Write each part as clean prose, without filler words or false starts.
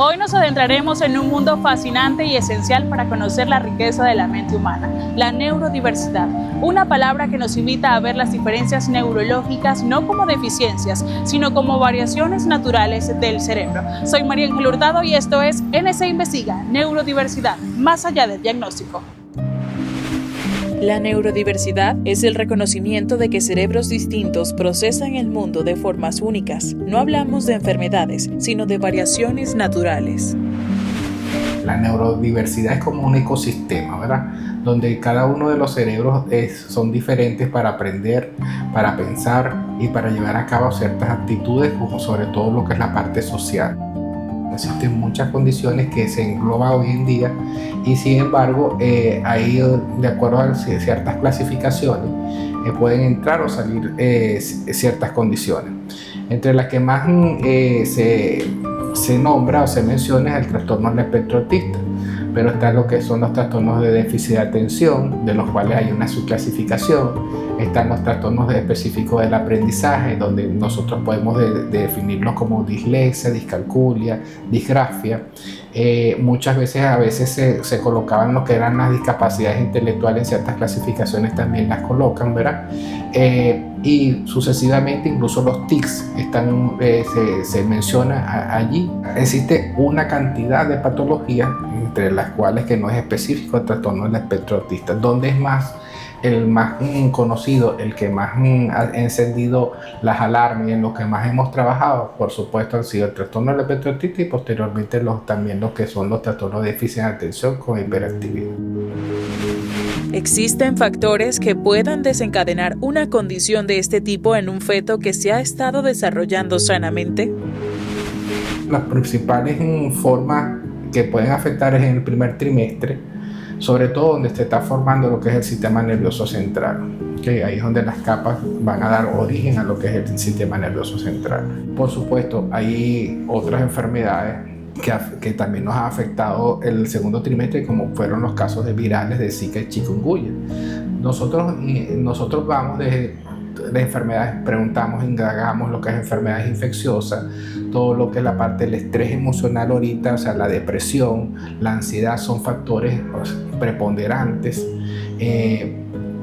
Hoy nos adentraremos en un mundo fascinante y esencial para conocer la riqueza de la mente humana, la neurodiversidad, una palabra que nos invita a ver las diferencias neurológicas no como deficiencias, sino como variaciones naturales del cerebro. Soy María Ángel Hurtado y esto es NC Investiga, Neurodiversidad, más allá del diagnóstico. La neurodiversidad es el reconocimiento de que cerebros distintos procesan el mundo de formas únicas. No hablamos de enfermedades, sino de variaciones naturales. La neurodiversidad es como un ecosistema, ¿verdad? Donde cada uno de los cerebros son diferentes para aprender, para pensar y para llevar a cabo ciertas actitudes, como sobre todo lo que es la parte social. Existen muchas condiciones que se engloban hoy en día y sin embargo ahí de acuerdo a ciertas clasificaciones pueden entrar o salir ciertas condiciones. Entre las que más se nombra o se menciona es el trastorno del espectro autista, pero está lo que son los trastornos de déficit de atención, de los cuales hay una subclasificación. Están los trastornos específicos del aprendizaje, donde nosotros podemos definirlos como dislexia, discalculia, disgrafia. Muchas veces se colocaban lo que eran las discapacidades intelectuales, en ciertas clasificaciones también las colocan, ¿verdad? Y sucesivamente incluso los tics se menciona allí. Existe una cantidad de patologías, entre las cuales que no es específico el trastorno del espectro autista, donde es el más conocido, el que más ha encendido las alarmas y en lo que más hemos trabajado, por supuesto, han sido el trastorno del espectro autista y posteriormente también lo que son los trastornos de déficit de atención con hiperactividad. ¿Existen factores que puedan desencadenar una condición de este tipo en un feto que se ha estado desarrollando sanamente? Las principales formas que pueden afectar es en el primer trimestre, sobre todo donde se está formando lo que es el sistema nervioso central, que ahí es donde las capas van a dar origen a lo que es el sistema nervioso central. Por supuesto, hay otras enfermedades que también nos han afectado el segundo trimestre, como fueron los casos de virales de Zika y chikungunya. Nosotros vamos de enfermedades, preguntamos, indagamos lo que es enfermedades infecciosas, todo lo que es la parte del estrés emocional ahorita, o sea, la depresión, la ansiedad son factores preponderantes.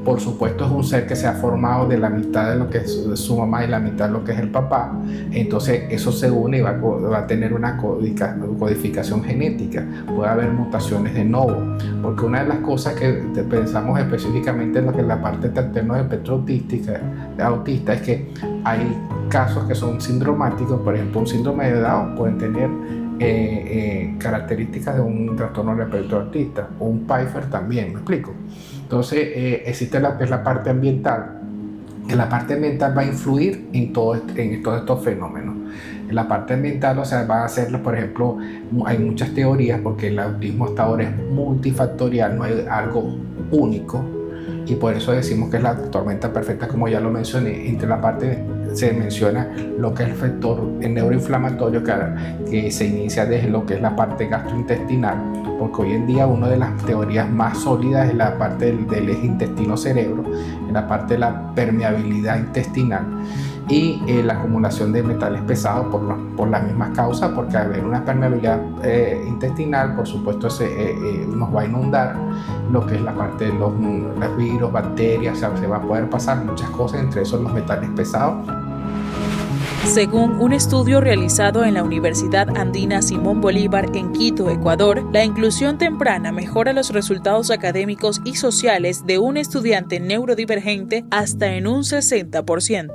Por supuesto es un ser que se ha formado de la mitad de lo que es su mamá y la mitad de lo que es el papá, entonces eso se une y va a tener una codificación genética, puede haber mutaciones de novo, porque una de las cosas que pensamos específicamente en lo que es la parte trastorno del espectro autista es que hay casos que son sindromáticos, por ejemplo un síndrome de Down pueden tener características de un trastorno del espectro autista, o un Pfeiffer también, ¿me explico? Entonces existe lo que es la parte ambiental, que la parte ambiental va a influir en todos estos fenómenos. En la parte ambiental, o sea, va a ser, por ejemplo, hay muchas teorías porque el autismo hasta ahora es multifactorial, no hay algo único, y por eso decimos que es la tormenta perfecta, como ya lo mencioné. Entre la parte se menciona lo que es el factor neuroinflamatorio que se inicia desde lo que es la parte gastrointestinal, porque hoy en día una de las teorías más sólidas es la parte del eje intestino-cerebro, en la parte de la permeabilidad intestinal y la acumulación de metales pesados por las mismas causas, porque al haber una permeabilidad intestinal, por supuesto nos va a inundar lo que es la parte de los virus, bacterias, o sea, se va a poder pasar muchas cosas, entre esos los metales pesados. Según un estudio realizado en la Universidad Andina Simón Bolívar en Quito, Ecuador, la inclusión temprana mejora los resultados académicos y sociales de un estudiante neurodivergente hasta en un 60%.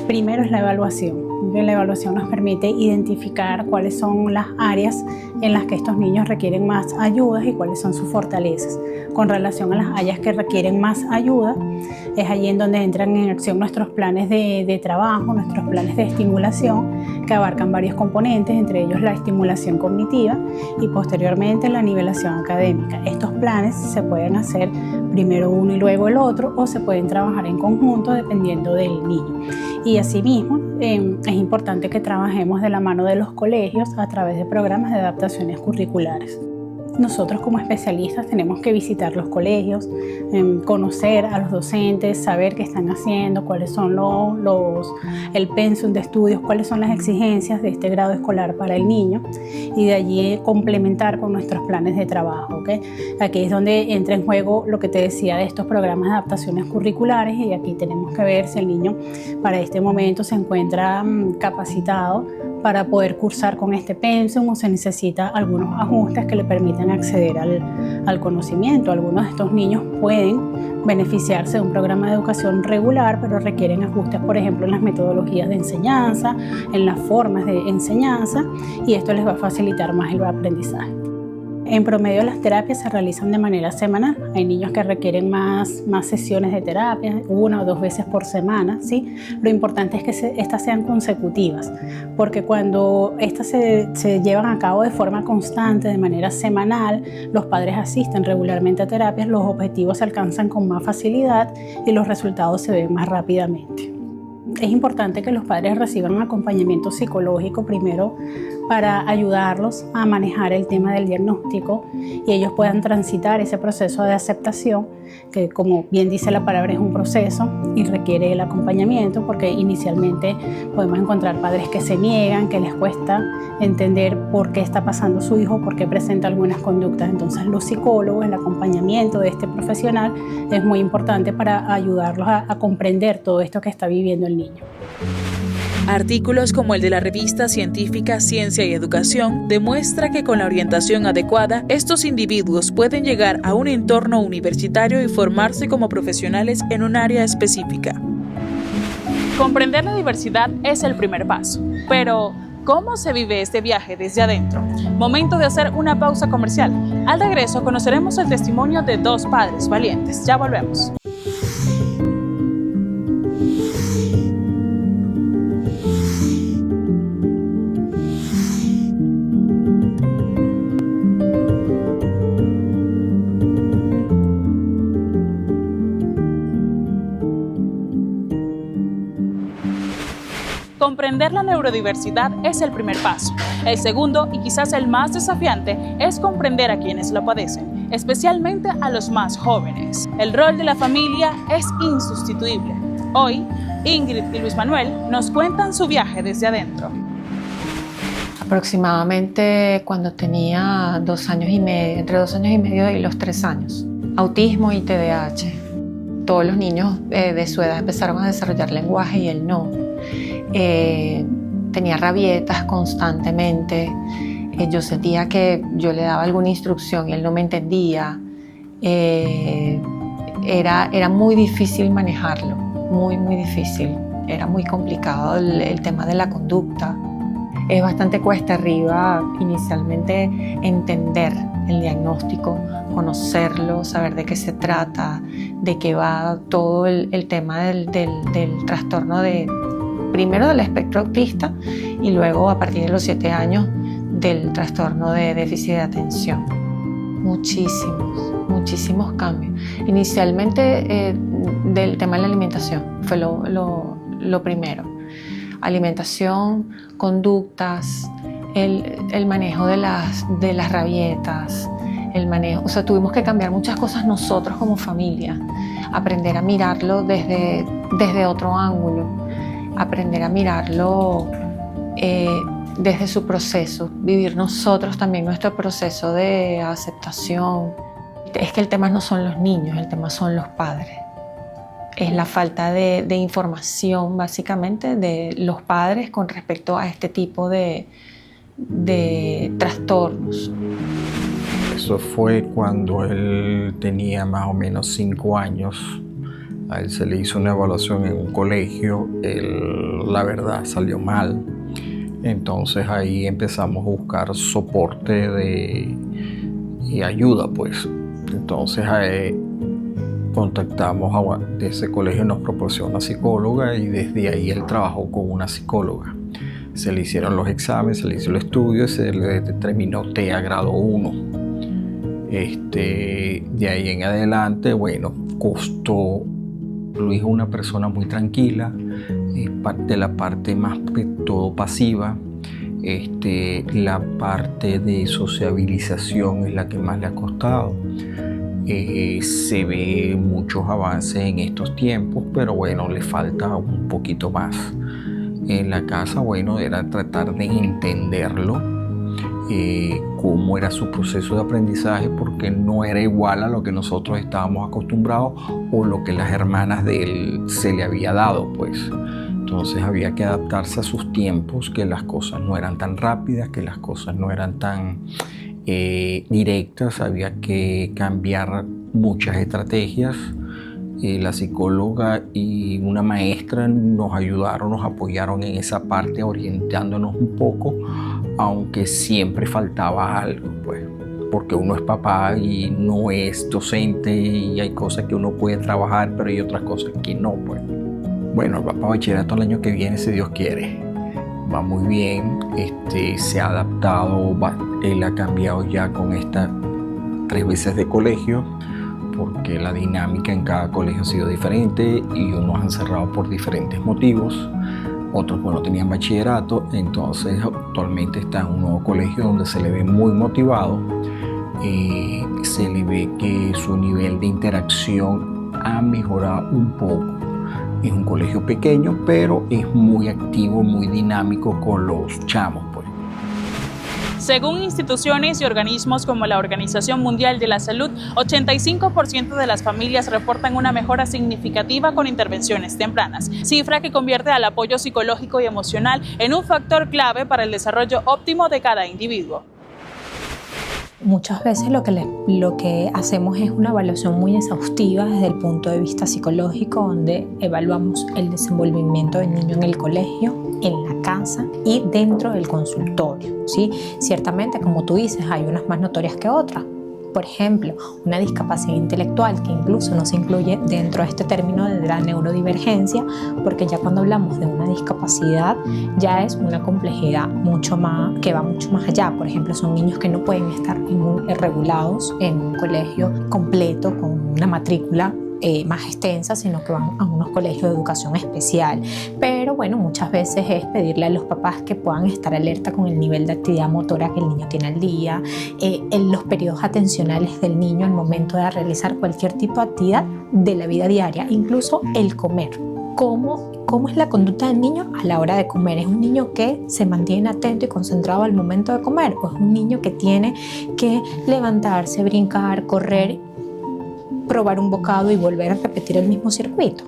Primero es la evaluación. La evaluación nos permite identificar cuáles son las áreas en las que estos niños requieren más ayudas y cuáles son sus fortalezas. Con relación a las áreas que requieren más ayuda, es allí en donde entran en acción nuestros planes de trabajo, nuestros planes de estimulación, que abarcan varios componentes, entre ellos la estimulación cognitiva y posteriormente la nivelación académica. Estos planes se pueden hacer primero uno y luego el otro, o se pueden trabajar en conjunto dependiendo del niño. Y asimismo, es importante que trabajemos de la mano de los colegios a través de programas de adaptaciones curriculares. nosotros como especialistas tenemos que visitar los colegios, conocer a los docentes, saber qué están haciendo, cuáles son el pensum de estudios, cuáles son las exigencias de este grado escolar para el niño, y de allí complementar con nuestros planes de trabajo, ¿okay? Aquí es donde entra en juego lo que te decía de estos programas de adaptaciones curriculares, y aquí tenemos que ver si el niño para este momento se encuentra capacitado para poder cursar con este pensum, o se necesita algunos ajustes que le permitan acceder al conocimiento. Algunos de estos niños pueden beneficiarse de un programa de educación regular, pero requieren ajustes, por ejemplo, en las metodologías de enseñanza, en las formas de enseñanza, y esto les va a facilitar más el aprendizaje. En promedio, las terapias se realizan de manera semanal. Hay niños que requieren más sesiones de terapia, 1 o 2 veces por semana, ¿sí? Lo importante es que estas sean consecutivas, porque cuando estas se llevan a cabo de forma constante, de manera semanal, los padres asisten regularmente a terapias, los objetivos se alcanzan con más facilidad y los resultados se ven más rápidamente. Es importante que los padres reciban un acompañamiento psicológico primero para ayudarlos a manejar el tema del diagnóstico y ellos puedan transitar ese proceso de aceptación, que como bien dice la palabra es un proceso y requiere el acompañamiento, porque inicialmente podemos encontrar padres que se niegan, que les cuesta entender por qué está pasando su hijo, por qué presenta algunas conductas. Entonces los psicólogos, el acompañamiento de este profesional es muy importante para ayudarlos a comprender todo esto que está viviendo el niño. Artículos como el de la revista científica Ciencia y Educación demuestra que con la orientación adecuada, estos individuos pueden llegar a un entorno universitario y formarse como profesionales en un área específica. Comprender la diversidad es el primer paso, pero ¿cómo se vive este viaje desde adentro? Momento de hacer una pausa comercial. Al regreso conoceremos el testimonio de 2 padres valientes. Ya volvemos. Comprender la neurodiversidad es el primer paso. El segundo, y quizás el más desafiante, es comprender a quienes lo padecen, especialmente a los más jóvenes. El rol de la familia es insustituible. Hoy, Ingrid y Luis Manuel nos cuentan su viaje desde adentro. Aproximadamente cuando tenía 2 años y medio, entre 2 años y medio y los 3 años. Autismo y TDAH. Todos los niños de su edad empezaron a desarrollar lenguaje y él no. Tenía rabietas constantemente, yo sentía que yo le daba alguna instrucción y él no me entendía. Era muy difícil manejarlo, muy difícil, era muy complicado el tema de la conducta. Es bastante cuesta arriba inicialmente entender el diagnóstico, conocerlo, saber de qué se trata, de qué va todo el tema del trastorno primero del espectro autista y luego a partir de los 7 años del trastorno de déficit de atención. Muchísimos cambios. Inicialmente del tema de la alimentación fue lo primero. Alimentación, conductas, el manejo de las rabietas, o sea, tuvimos que cambiar muchas cosas nosotros como familia, aprender a mirarlo desde otro ángulo, aprender a mirarlo desde su proceso, vivir nosotros también nuestro proceso de aceptación. Es que el tema no son los niños, el tema son los padres. Es la falta de información básicamente de los padres con respecto a este tipo de trastornos. Eso fue cuando él tenía más o menos 5 años. A él se le hizo una evaluación en un colegio, la verdad salió mal. Entonces ahí empezamos a buscar soporte y ayuda, pues. Entonces contactamos de ese colegio, nos proporcionó una psicóloga y desde ahí él trabajó con una psicóloga. Se le hicieron los exámenes, se le hizo el estudio y se le determinó TEA grado 1. De ahí en adelante, bueno, costó. Luis es una persona muy tranquila, de la parte más que todo pasiva, La parte de sociabilización es la que más le ha costado. Se ve muchos avances en estos tiempos, pero bueno, le falta un poquito más. En la casa, bueno, era tratar de entenderlo, cómo era su proceso de aprendizaje, porque no era igual a lo que nosotros estábamos acostumbrados o lo que las hermanas de él se le había dado, pues. Entonces había que adaptarse a sus tiempos, que las cosas no eran tan rápidas, que las cosas no eran tan directas, había que cambiar muchas estrategias. La psicóloga y una maestra nos ayudaron, nos apoyaron en esa parte, orientándonos un poco, aunque siempre faltaba algo, pues, porque uno es papá y no es docente y hay cosas que uno puede trabajar, pero hay otras cosas que no, pues. Bueno, el papá bachillerato el año que viene, si Dios quiere, va muy bien, se ha adaptado, él ha cambiado ya con estas 3 veces de colegio, porque la dinámica en cada colegio ha sido diferente y unos han cerrado por diferentes motivos, otros bueno tenían bachillerato, entonces actualmente está en un nuevo colegio donde se le ve muy motivado, se le ve que su nivel de interacción ha mejorado un poco. Es un colegio pequeño, pero es muy activo, muy dinámico con los chamos, pues. Según instituciones y organismos como la Organización Mundial de la Salud, 85% de las familias reportan una mejora significativa con intervenciones tempranas, cifra que convierte al apoyo psicológico y emocional en un factor clave para el desarrollo óptimo de cada individuo. Muchas veces lo que hacemos es una evaluación muy exhaustiva desde el punto de vista psicológico, donde evaluamos el desenvolvimiento del niño en el colegio, en la casa y dentro del consultorio, ¿sí? Ciertamente, como tú dices, hay unas más notorias que otras. Por ejemplo, una discapacidad intelectual que incluso no se incluye dentro de este término de la neurodivergencia, porque ya cuando hablamos de una discapacidad ya es una complejidad que va mucho más allá. Por ejemplo, son niños que no pueden estar regulados en un colegio completo con una matrícula más extensa, sino que van a unos colegios de educación especial. Pero bueno, muchas veces es pedirle a los papás que puedan estar alerta con el nivel de actividad motora que el niño tiene al día, en los periodos atencionales del niño al momento de realizar cualquier tipo de actividad de la vida diaria, incluso el comer. ¿Cómo es la conducta del niño a la hora de comer? ¿Es un niño que se mantiene atento y concentrado al momento de comer? ¿O es un niño que tiene que levantarse, brincar, correr, probar un bocado y volver a repetir el mismo circuito?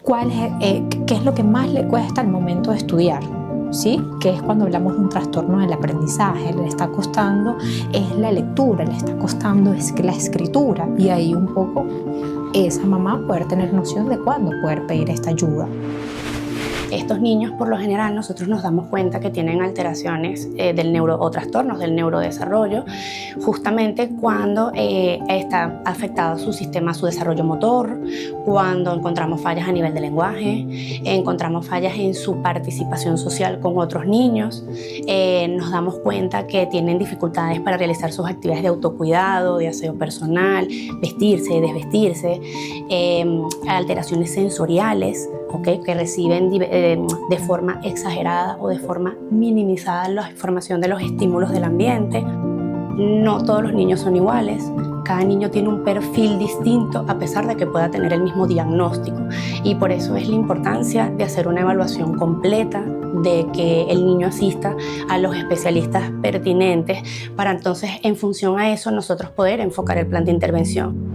¿Qué es lo que más le cuesta al momento de estudiar? ¿Sí? Que es cuando hablamos de un trastorno del aprendizaje. Le está costando es la lectura, le está costando es la escritura, y ahí un poco esa mamá poder tener noción de cuándo poder pedir esta ayuda. Estos niños, por lo general, nosotros nos damos cuenta que tienen alteraciones o trastornos del neurodesarrollo justamente cuando está afectado su desarrollo motor, cuando encontramos fallas a nivel de lenguaje, encontramos fallas en su participación social con otros niños, nos damos cuenta que tienen dificultades para realizar sus actividades de autocuidado, de aseo personal, vestirse y desvestirse, alteraciones sensoriales, ¿okay? Que reciben de forma exagerada o de forma minimizada la información de los estímulos del ambiente. No todos los niños son iguales, cada niño tiene un perfil distinto a pesar de que pueda tener el mismo diagnóstico, y por eso es la importancia de hacer una evaluación completa, de que el niño asista a los especialistas pertinentes para entonces, en función a eso, nosotros poder enfocar el plan de intervención.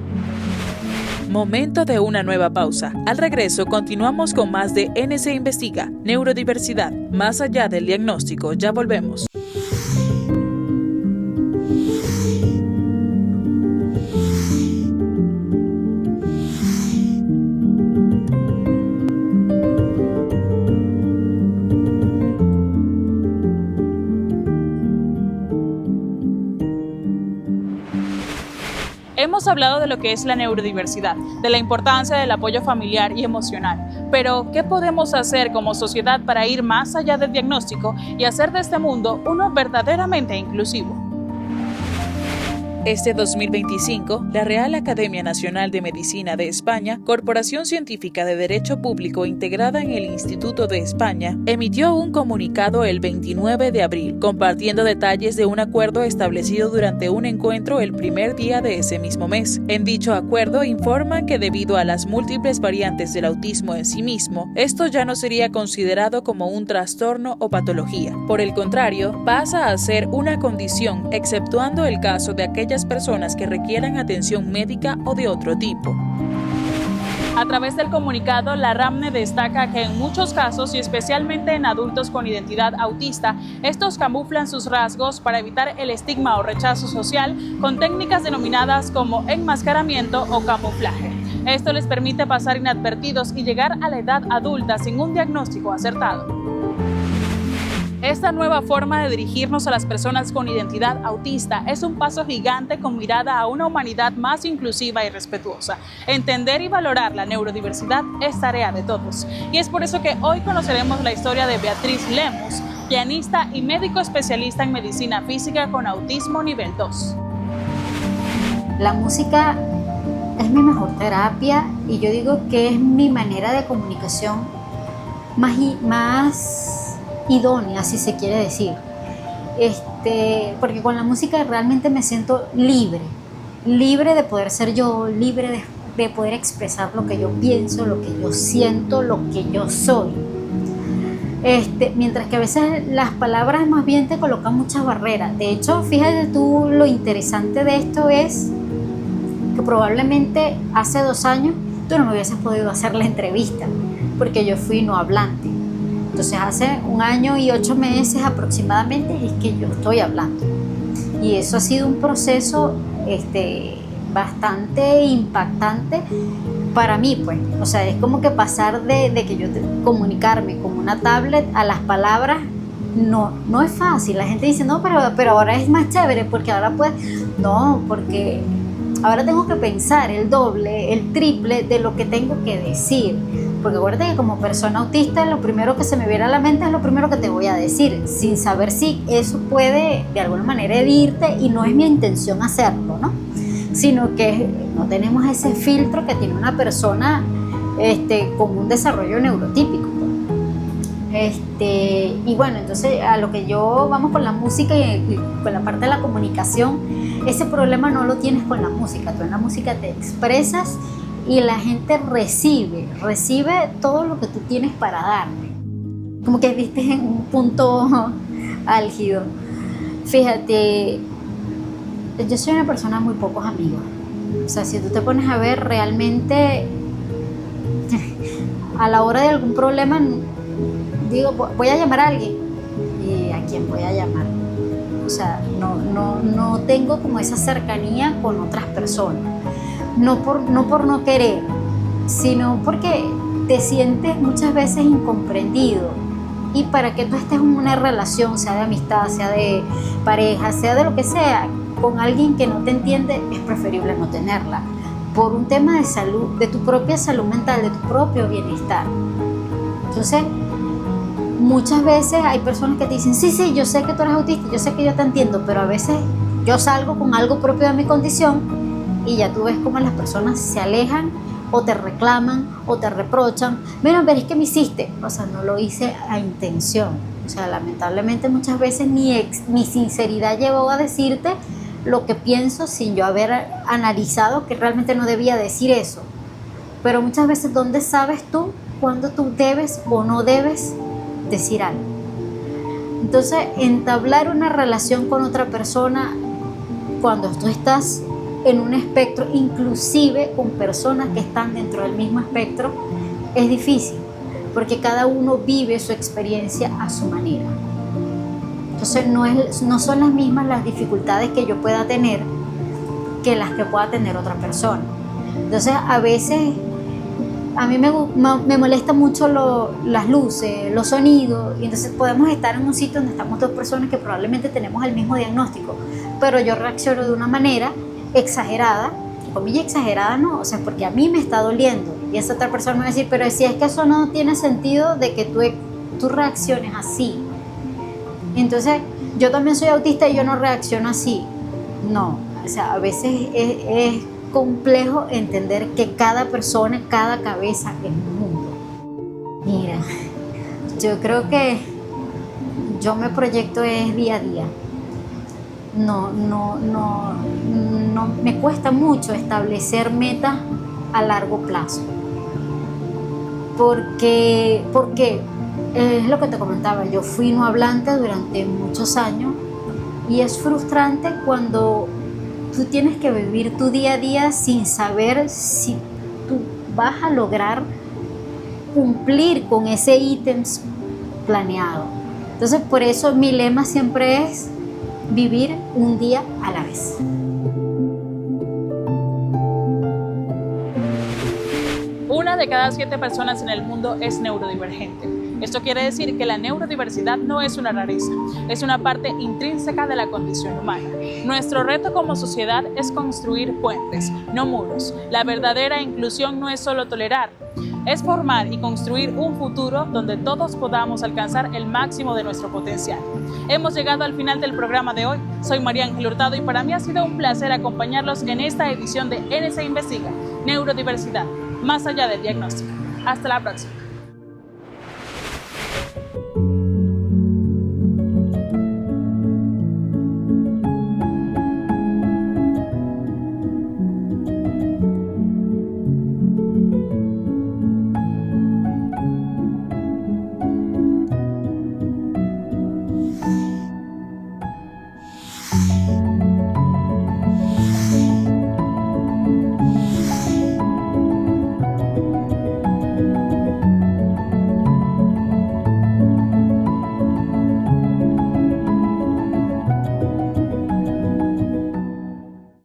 Momento de una nueva pausa. Al regreso continuamos con más de NC Investiga, Neurodiversidad, más allá del diagnóstico. Ya volvemos. Hemos hablado de lo que es la neurodiversidad, de la importancia del apoyo familiar y emocional, pero ¿qué podemos hacer como sociedad para ir más allá del diagnóstico y hacer de este mundo uno verdaderamente inclusivo? Este 2025, la Real Academia Nacional de Medicina de España, Corporación Científica de Derecho Público integrada en el Instituto de España, emitió un comunicado el 29 de abril, compartiendo detalles de un acuerdo establecido durante un encuentro el primer día de ese mismo mes. En dicho acuerdo informan que debido a las múltiples variantes del autismo en sí mismo, esto ya no sería considerado como un trastorno o patología. Por el contrario, pasa a ser una condición, exceptuando el caso de aquellas personas que requieran atención médica o de otro tipo. A través del comunicado, la RAMNE destaca que en muchos casos, y especialmente en adultos con identidad autista, estos camuflan sus rasgos para evitar el estigma o rechazo social con técnicas denominadas como enmascaramiento o camuflaje. Esto les permite pasar inadvertidos y llegar a la edad adulta sin un diagnóstico acertado. Esta nueva forma de dirigirnos a las personas con identidad autista es un paso gigante con mirada a una humanidad más inclusiva y respetuosa. Entender y valorar la neurodiversidad es tarea de todos. Y es por eso que hoy conoceremos la historia de Beatriz Lemus, pianista y médico especialista en medicina física con autismo nivel 2. La música es mi mejor terapia y yo digo que es mi manera de comunicación más idónea, si se quiere decir, porque con la música realmente me siento libre de poder ser yo, libre de poder expresar lo que yo pienso, lo que yo siento, lo que yo soy. Mientras que a veces las palabras más bien te colocan muchas barreras. De hecho, fíjate tú, lo interesante de esto es que probablemente hace 2 años tú no me hubieses podido hacer la entrevista, porque yo fui no hablante. Entonces hace 1 año y 8 meses aproximadamente es que yo estoy hablando. Y eso ha sido un proceso bastante impactante para mí, pues. O sea, es como que pasar de que yo comunicarme como una tablet a las palabras no es fácil. La gente dice, no, pero ahora es más chévere porque ahora puedes... No, porque ahora tengo que pensar el doble, el triple de lo que tengo que decir. Porque acuérdate que como persona autista lo primero que se me viene a la mente es lo primero que te voy a decir, sin saber si eso puede de alguna manera herirte, y no es mi intención hacerlo, ¿no? Sino que no tenemos ese filtro que tiene una persona con un desarrollo neurotípico. Y bueno, entonces a lo que yo vamos con la música y con la parte de la comunicación, ese problema no lo tienes con la música. Tú en la música te expresas y la gente recibe todo lo que tú tienes para darle. Como que viste en un punto álgido. Fíjate, yo soy una persona de muy pocos amigos. O sea, si tú te pones a ver realmente, a la hora de algún problema, digo, voy a llamar a alguien. ¿Y a quién voy a llamar? O sea, no tengo como esa cercanía con otras personas. No por no querer, sino porque te sientes muchas veces incomprendido. Y para que tú estés en una relación, sea de amistad, sea de pareja, sea de lo que sea, con alguien que no te entiende, es preferible no tenerla. Por un tema de salud, de tu propia salud mental, de tu propio bienestar. Entonces, muchas veces hay personas que te dicen, sí, yo sé que tú eres autista, yo sé que yo te entiendo, pero a veces yo salgo con algo propio de mi condición y ya tú ves cómo las personas se alejan o te reclaman o te reprochan. Mira, pero es que me hiciste. O sea, no lo hice a intención. O sea, lamentablemente muchas veces mi sinceridad llevó a decirte lo que pienso sin yo haber analizado que realmente no debía decir eso. Pero muchas veces, ¿dónde sabes tú cuándo tú debes o no debes decir algo? Entonces, entablar una relación con otra persona cuando tú estás en un espectro, inclusive con personas que están dentro del mismo espectro, es difícil, porque cada uno vive su experiencia a su manera. Entonces no son las mismas las dificultades que yo pueda tener que las que pueda tener otra persona. Entonces a veces a mí me molesta mucho las luces, los sonidos, y entonces podemos estar en un sitio donde estamos 2 personas que probablemente tenemos el mismo diagnóstico, pero yo reacciono de una manera exagerada, comilla exagerada, no, o sea, porque a mí me está doliendo, y esa otra persona me va a decir, pero si es que eso no tiene sentido de que tú reacciones así. Entonces, yo también soy autista y yo no reacciono así. No, O sea, a veces es complejo entender que cada persona, cada cabeza es un mundo. Mira, yo creo que yo me proyecto es día a día. No, me cuesta mucho establecer metas a largo plazo. Porque es lo que te comentaba, yo fui no hablante durante muchos años y es frustrante cuando tú tienes que vivir tu día a día sin saber si tú vas a lograr cumplir con ese ítem planeado. Entonces, por eso mi lema siempre es vivir un día a la vez. Una de cada 7 personas en el mundo es neurodivergente. Esto quiere decir que la neurodiversidad no es una rareza, es una parte intrínseca de la condición humana. Nuestro reto como sociedad es construir puentes, no muros. La verdadera inclusión no es solo tolerar, es formar y construir un futuro donde todos podamos alcanzar el máximo de nuestro potencial. Hemos llegado al final del programa de hoy. Soy María Ángel Hurtado y para mí ha sido un placer acompañarlos en esta edición de NC Investiga, Neurodiversidad, más allá del diagnóstico. Hasta la próxima.